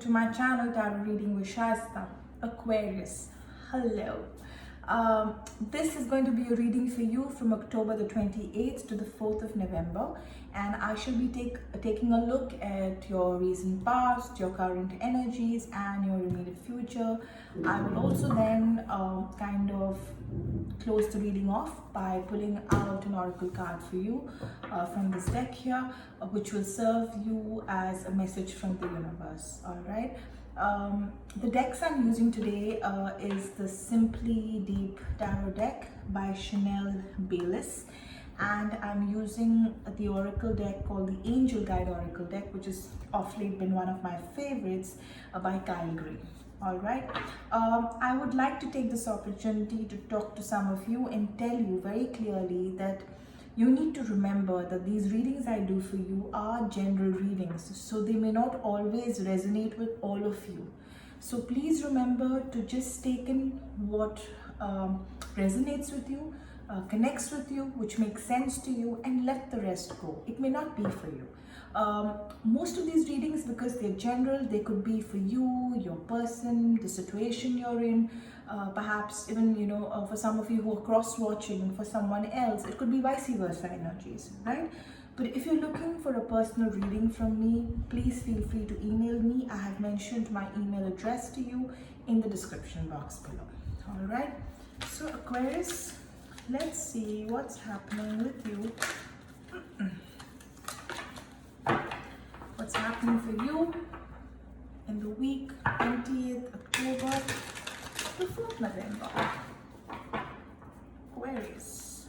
to my channel Tarot Reading with Shasta. Aquarius, hello. This is going to be a reading for you from October the 28th to the 4th of November, and I shall be taking a look at your recent past, your current energies, and your immediate future. I will also then kind of close the reading off by pulling out an oracle card for you from this deck here, which will serve you as a message from the universe. All right. The decks I'm using today is the Simply Deep Tarot deck by Chanel Baylis, and I'm using the oracle deck called the Angel Guide Oracle deck, which has of late been one of my favorites by Kyle Gray. All right. I would like to take this opportunity to talk to some of you and tell you very clearly that you need to remember that these readings I do for you are general readings, so they may not always resonate with all of you. So please remember to just take in what resonates with you, connects with you, which makes sense to you, and let the rest go. It may not be for you. Most of these readings, because they're general, they could be for you, your person, the situation you're in, perhaps even, for some of you who are cross-watching, for someone else, it could be vice versa energies, right? But if you're looking for a personal reading from me, please feel free to email me. I have mentioned my email address to you in the description box below. All right. So Aquarius, let's see what's happening with you. What's happening for you in the week 20th October to 4th November. Aquarius.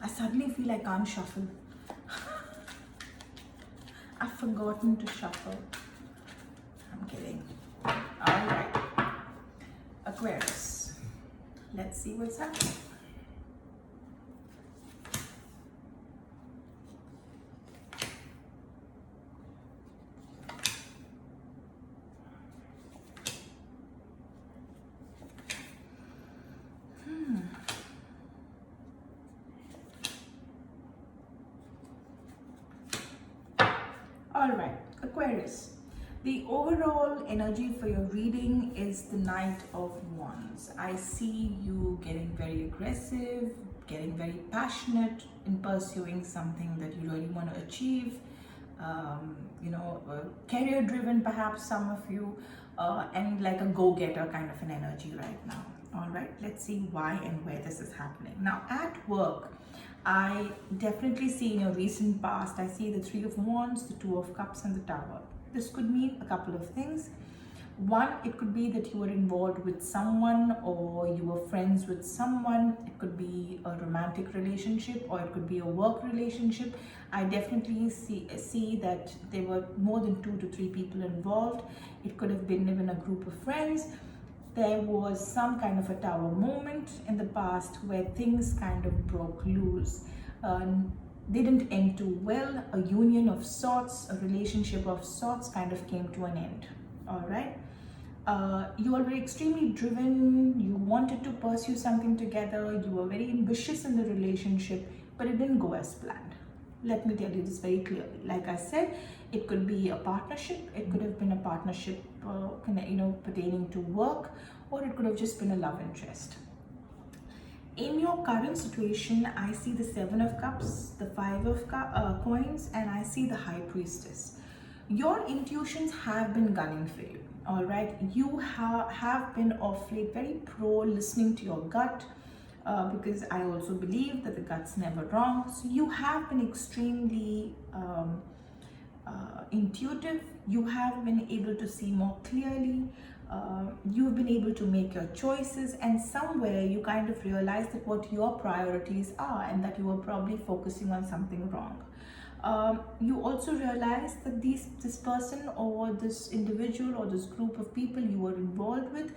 I suddenly feel I can't shuffle. I've forgotten to shuffle. I'm kidding. All right. Aquarius. Let's see what's happening. All right, Aquarius. The overall energy for your reading is the Knight of Wands. I see you getting very aggressive, getting very passionate in pursuing something that you really want to achieve. Career driven, perhaps some of you, and like a go-getter kind of an energy right now. All right, let's see why and where this is happening. Now, at work, I definitely see in your recent past, I see the Three of Wands, the Two of Cups, and the Tower. This could mean a couple of things. One, it could be that you were involved with someone or you were friends with someone. It could be a romantic relationship or it could be a work relationship. I definitely see that there were more than 2 to 3 people involved. It could have been even a group of friends. There was some kind of a tower moment in the past where things kind of broke loose. They didn't end too well. A union of sorts, a relationship of sorts kind of came to an end. All right. You were extremely driven. You wanted to pursue something together. You were very ambitious in the relationship, but it didn't go as planned. Let me tell you this very clearly. Like I said, it could be a partnership. It could have been a partnership, pertaining to work, or it could have just been a love interest. In your current situation, I see the Seven of Cups, the Five of Coins, and I see the High Priestess. Your intuitions have been gunning for you. All right, you have been of late very pro listening to your gut. Because I also believe that the gut's never wrong. So you have been extremely intuitive. You have been able to see more clearly. You've been able to make your choices, and somewhere you kind of realize that what your priorities are and that you were probably focusing on something wrong. You also realize that this person or this individual or this group of people you were involved with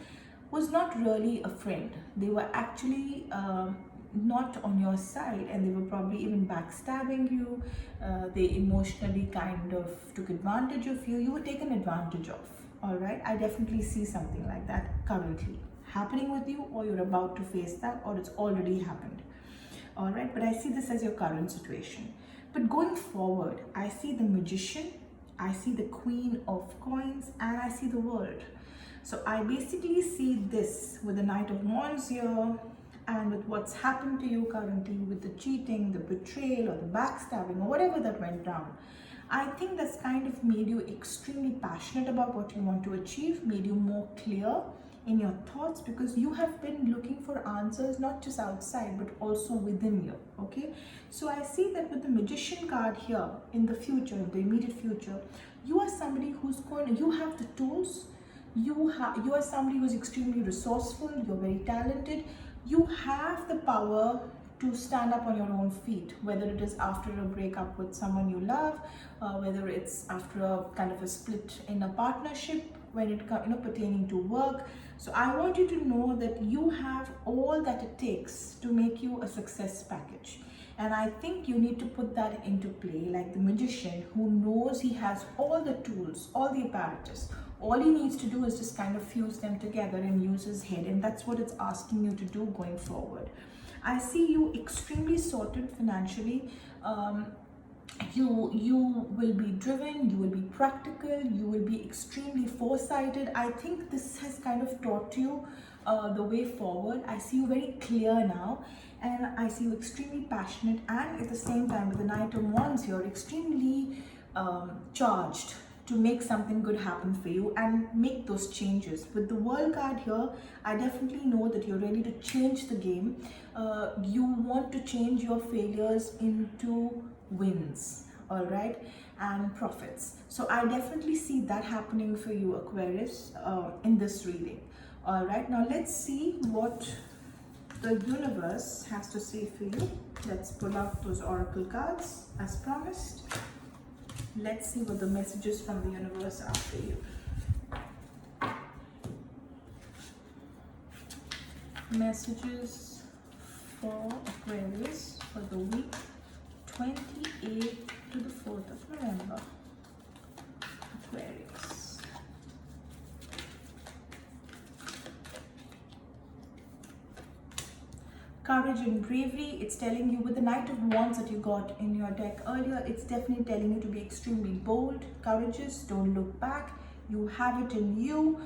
was not really a friend. They were actually not on your side, and they were probably even backstabbing you. They emotionally kind of took advantage of you. You were taken advantage of. All right, I definitely see something like that currently happening with you, or you're about to face that, or it's already happened. All right, but I see this as your current situation. But going forward, I see the Magician, I see the Queen of Coins, and I see the World. So I basically see this with the Knight of Wands here, and with what's happened to you currently, with the cheating, the betrayal, or the backstabbing, or whatever that went down. I think that's kind of made you extremely passionate about what you want to achieve, made you more clear in your thoughts, because you have been looking for answers not just outside but also within you. Okay, so I see that with the Magician card here, in the future, in the immediate future, you are somebody who's going, you have the tools, you are somebody who's extremely resourceful, you're very talented, you have the power to stand up on your own feet, whether it is after a breakup with someone you love, whether it's after a kind of a split in a partnership, when it comes, pertaining to work. So I want you to know that you have all that it takes to make you a success package. And I think you need to put that into play, like the Magician, who knows he has all the tools, all the apparatus. All he needs to do is just kind of fuse them together and use his head, and that's what it's asking you to do going forward. I see you extremely sorted financially. You will be driven, you will be practical, you will be extremely foresighted. I think this has kind of taught you the way forward. I see you very clear now, and I see you extremely passionate, and at the same time with the Knight of Wands here, extremely charged to make something good happen for you and make those changes. With the World card here, I definitely know that you're ready to change the game. You want to change your failures into wins, all right, and profits. So I definitely see that happening for you, Aquarius, in this reading. All right, now let's see what the universe has to say for you. Let's pull out those oracle cards as promised. Let's see what the messages from the universe are for you. Messages for Aquarius for the week 28th to the 4th of November. Aquarius. Courage and bravery. It's telling you with the Knight of Wands that you got in your deck earlier, it's definitely telling you to be extremely bold, courageous, don't look back. You have it in you.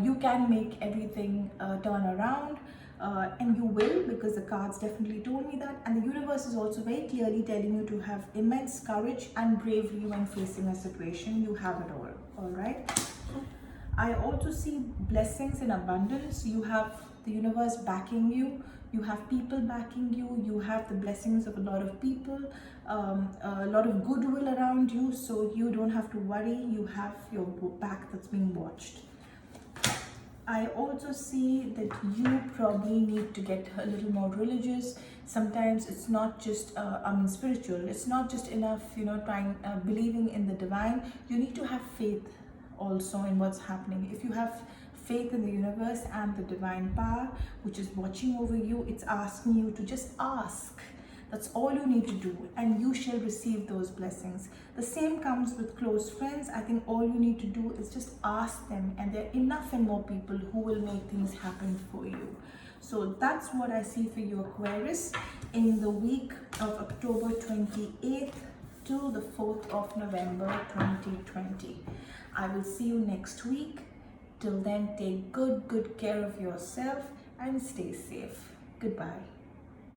You can make everything turn around, and you will, because the cards definitely told me that. And the universe is also very clearly telling you to have immense courage and bravery when facing a situation. You have it all right? I also see blessings in abundance. You have the universe backing you. You have people backing you. You have the blessings of a lot of people, a lot of goodwill around you. So you don't have to worry. You have your back that's being watched. I also see that you probably need to get a little more religious. Sometimes it's not just, spiritual. It's not just enough, believing in the divine. You need to have faith also in what's happening. If you have faith in the universe and the divine power which is watching over you, it's asking you to just ask. That's all you need to do, and you shall receive those blessings. The same comes with close friends. I think all you need to do is just ask them, and there are enough and more people who will make things happen for you. So that's what I see for you, Aquarius, in the week of October 28th to the 4th of November 2020. I will see you next week. Till then, take good care of yourself and stay safe. Goodbye.